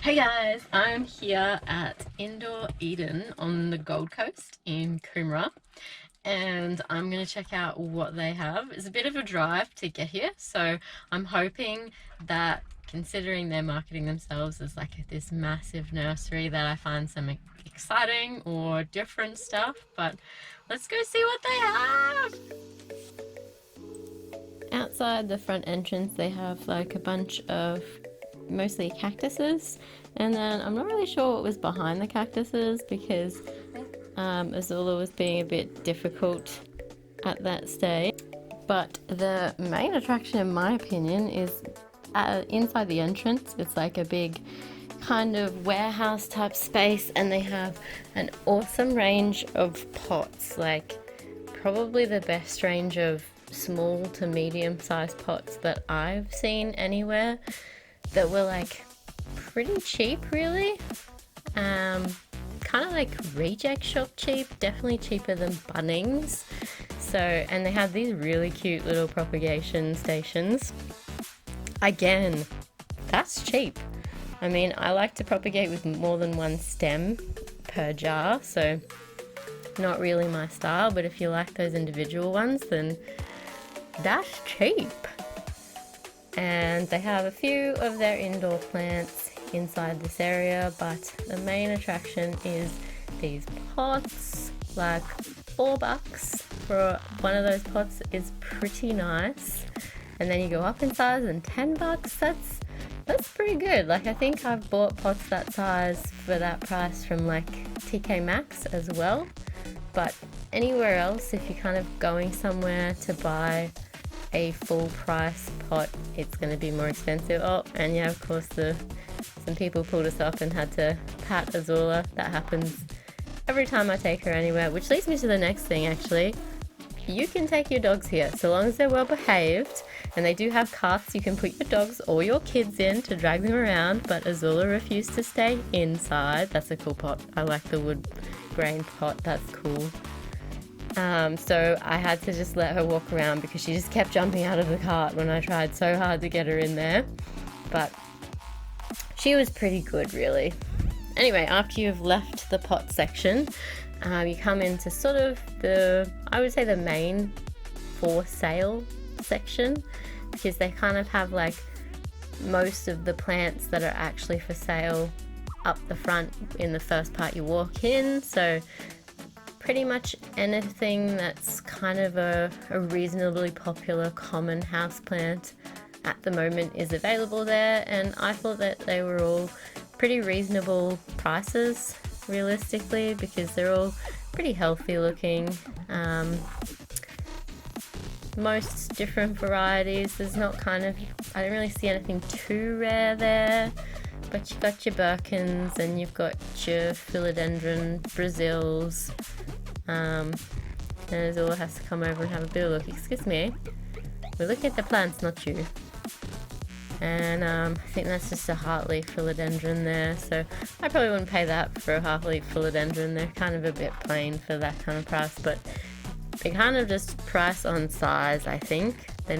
Hey guys, I'm here at Indoor Eden on the Gold Coast in Coomera, and I'm going to check out what they have. It's a bit of a drive to get here, so I'm hoping that, considering they're marketing themselves as like this massive nursery, that I find some exciting or different stuff. But let's go see what they have. Outside the front entrance, they have like a bunch of mostly cactuses, and then I'm not really sure what was behind the cactuses because Azula was being a bit difficult at that stage. But the main attraction, in my opinion, is inside the entrance. It's like a big kind of warehouse type space, and they have an awesome range of pots, like probably the best range of small to medium sized pots that I've seen anywhere, that were like pretty cheap, really. Kind of like reject shop cheap, definitely cheaper than Bunnings. So, and they have these really cute little propagation stations. Again, that's cheap. I mean, I like to propagate with more than one stem per jar, so not really my style, but if you like those individual ones, then that's cheap. And they have a few of their indoor plants inside this area, but the main attraction is these pots. Like $4 for one of those pots is pretty nice. And then you go up in size and $10, that's pretty good. Like, I think I've bought pots that size for that price from like TK Maxx as well. But anywhere else, if you're kind of going somewhere to buy a full price pot, it's going to be more expensive. Oh, and yeah, of course, some people pulled us off and had to pat Azula. That happens every time I take her anywhere, which leads me to the next thing, actually. You can take your dogs here, so long as they're well behaved, and they do have carts you can put your dogs or your kids in to drag them around, but Azula refused to stay inside. That's a cool pot. I like the wood grain pot, that's cool. So I had to just let her walk around because she just kept jumping out of the cart when I tried so hard to get her in there. But she was pretty good, really. Anyway, after you've left the pot section, you come into sort of I would say the main for sale section, because they kind of have like most of the plants that are actually for sale up the front in the first part you walk in. So pretty much anything that's kind of a reasonably popular common houseplant at the moment is available there, and I thought that they were all pretty reasonable prices realistically, because they're all pretty healthy looking. Most different varieties. There's not I don't really see anything too rare there, but you've got your Birkins and you've got your Philodendron Brazils. And Azula has to come over and have a bit of a look. Excuse me, we're looking at the plants, not you. And I think that's just a heartleaf philodendron there, so I probably wouldn't pay that for a heartleaf philodendron. They're kind of a bit plain for that kind of price, but they kind of just price on size, I think. They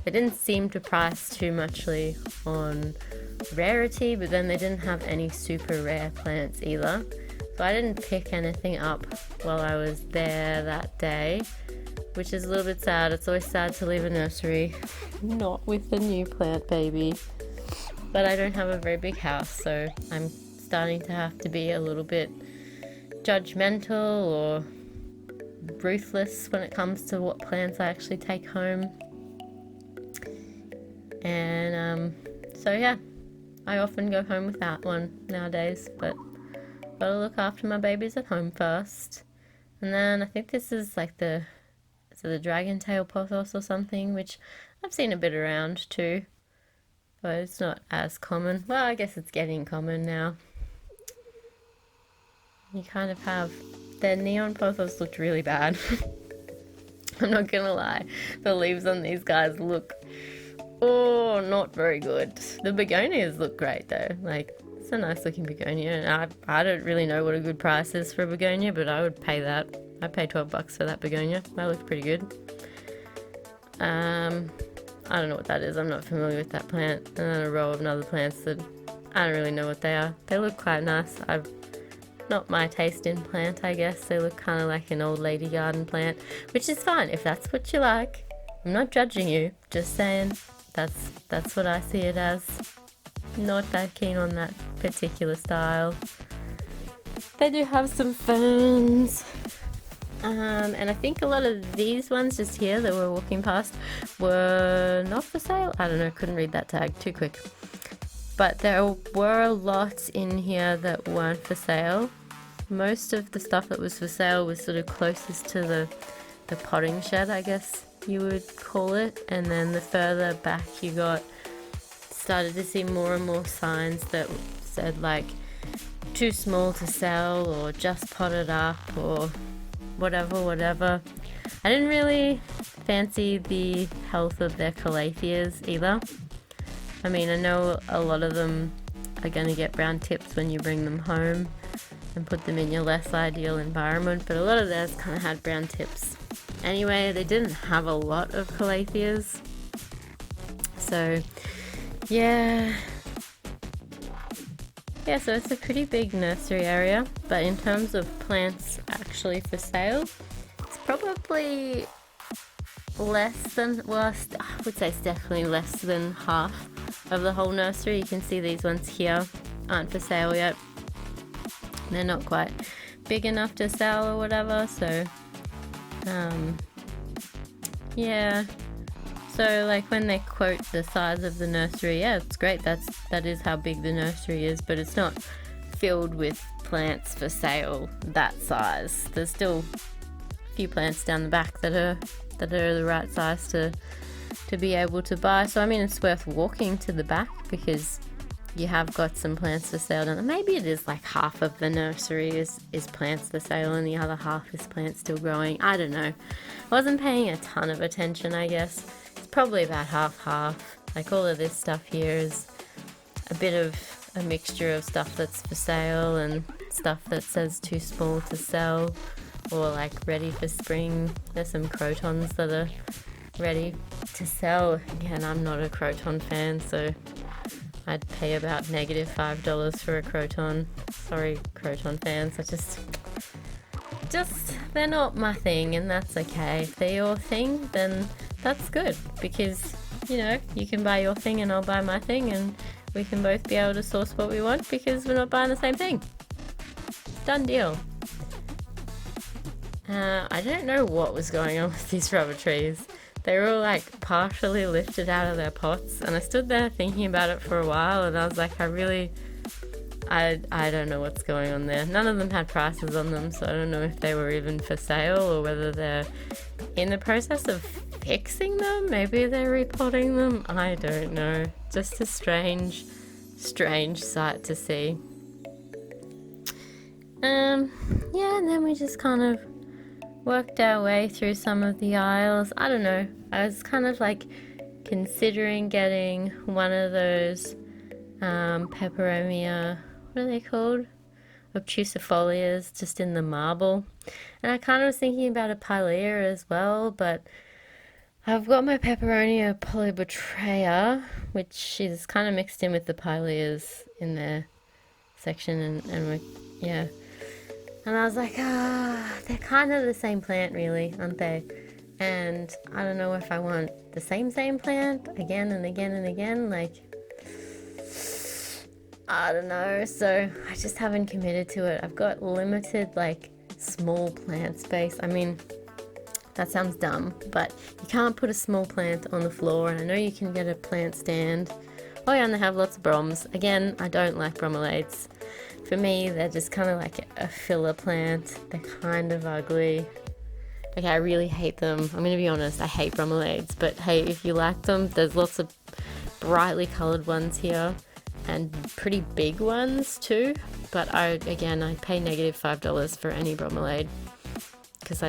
didn't seem to price too muchly on rarity, but then they didn't have any super rare plants either. So I didn't pick anything up while I was there that day, which is a little bit sad. It's always sad to leave a nursery not with a new plant baby. But I don't have a very big house, so I'm starting to have to be a little bit judgmental or ruthless when it comes to what plants I actually take home. And so yeah, I often go home without one nowadays, but gotta look after my babies at home first. And then I think this is like the dragon tail pothos or something, which I've seen a bit around too, but it's not as common. Well, I guess it's getting common now. You kind of have their neon pothos looked really bad. I'm not gonna lie, the leaves on these guys look not very good. The begonias look great though. Like, it's a nice looking begonia, and I don't really know what a good price is for a begonia, but I would pay that. I'd pay $12 for that begonia. That looks pretty good. I don't know what that is. I'm not familiar with that plant. And then a row of other plants that I don't really know what they are. They look quite nice. Not my taste in plant, I guess. They look kind of like an old lady garden plant, which is fine if that's what you like. I'm not judging you, just saying that's what I see it as. Not that keen on that particular style. They do have some ferns. And I think a lot of these ones just here that we're walking past were not for sale. I don't know, couldn't read that tag, too quick. But there were lots in here that weren't for sale. Most of the stuff that was for sale was sort of closest to the potting shed, I guess you would call it. And then the further back you started to see more and more signs that said like too small to sell or just potted up or whatever. I didn't really fancy the health of their calatheas either. I mean, I know a lot of them are going to get brown tips when you bring them home and put them in your less ideal environment, but a lot of theirs kind of had brown tips. Anyway, they didn't have a lot of calatheas. So, yeah, so it's a pretty big nursery area, but in terms of plants actually for sale, it's probably less than, well, I would say it's definitely less than half of the whole nursery. You can see these ones here aren't for sale yet. They're not quite big enough to sell or whatever, so yeah. So like when they quote the size of the nursery, yeah, it's great. That is how big the nursery is, but it's not filled with plants for sale that size. There's still a few plants down the back that are the right size to be able to buy. So I mean, it's worth walking to the back because you have got some plants for sale down there. Maybe it is like half of the nursery is plants for sale and the other half is plants still growing. I don't know. I wasn't paying a ton of attention, I guess. It's probably about half. Like all of this stuff here is a bit of a mixture of stuff that's for sale and stuff that says too small to sell or like ready for spring. There's some crotons that are ready to sell. Again, I'm not a croton fan, so I'd pay about -$5 for a croton. Sorry, croton fans. I just they're not my thing, and that's okay. If they're your thing, then that's good because you can buy your thing and I'll buy my thing, and we can both be able to source what we want because we're not buying the same thing. Done deal. I don't know what was going on with these rubber trees. They were all like partially lifted out of their pots, and I stood there thinking about it for a while, and I was like, I don't know what's going on there. None of them had prices on them, so I don't know if they were even for sale or whether they're in the process of fixing them. Maybe they're repotting them. I don't know. Just a strange sight to see. Yeah, and then we just kind of worked our way through some of the aisles. I don't know. I was kind of like considering getting one of those peperomia, what are they called? Obtusifolias, just in the marble. And I kind of was thinking about a pilea as well, but I've got my Peperonia polybotraya, which is kind of mixed in with the pileas in their section, yeah. And I was like, they're kind of the same plant really, aren't they? And I don't know if I want the same plant again and again and again, like, I don't know. So I just haven't committed to it. I've got limited, like, small plant space. I mean, that sounds dumb, but you can't put a small plant on the floor, and I know you can get a plant stand. Oh yeah, and they have lots of broms. Again, I don't like bromelates. For me, they're just kind of like a filler plant. They're kind of ugly. Okay, I really hate them. I'm going to be honest, I hate bromelates. But hey, if you like them, there's lots of brightly coloured ones here. And pretty big ones too. But I pay -$5 for any bromelade. Because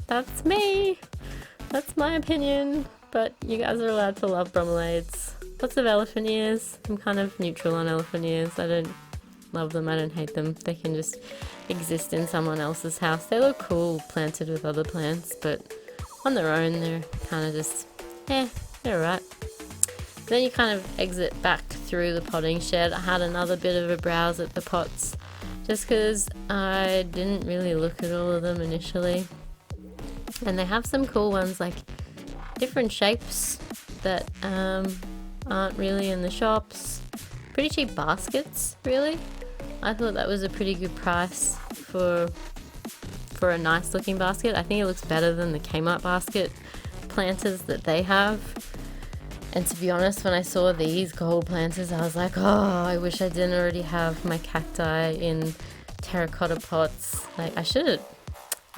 that's me. That's my opinion. But you guys are allowed to love bromelades. Lots of elephant ears. I'm kind of neutral on elephant ears. I don't love them, I don't hate them. They can just exist in someone else's house. They look cool planted with other plants, but on their own they're kind of just, they're alright. Then you kind of exit back through the potting shed. I had another bit of a browse at the pots just because I didn't really look at all of them initially. And they have some cool ones, like different shapes that aren't really in the shops. Pretty cheap baskets, really. I thought that was a pretty good price for a nice looking basket. I think it looks better than the Kmart basket planters that they have. And to be honest, when I saw these gold planters, I was like, oh, I wish I didn't already have my cacti in terracotta pots. Like, I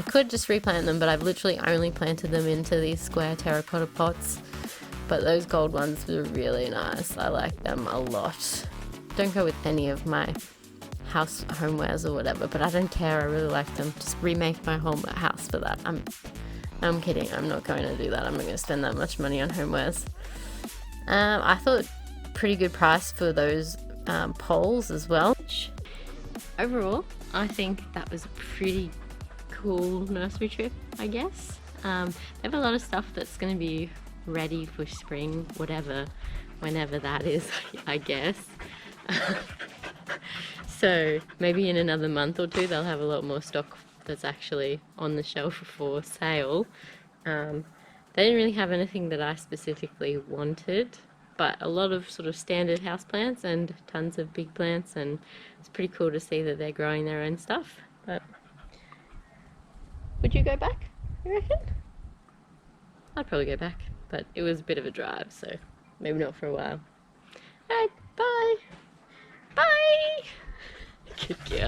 could just replant them, but I've literally only planted them into these square terracotta pots. But those gold ones were really nice. I like them a lot. Don't go with any of my house homewares or whatever, but I don't care. I really like them. Just remake my whole house for that. I'm kidding. I'm not going to do that. I'm not going to spend that much money on homewares. I thought pretty good price for those poles as well. Overall, I think that was a pretty cool nursery trip, I guess. They have a lot of stuff that's going to be ready for spring, whenever that is, I guess. So maybe in another month or two they'll have a lot more stock that's actually on the shelf for sale. They didn't really have anything that I specifically wanted, but a lot of sort of standard houseplants and tons of big plants, and it's pretty cool to see that they're growing their own stuff. But would you go back, you reckon? I'd probably go back, but it was a bit of a drive, so maybe not for a while. Alright, bye! Bye! Good girl.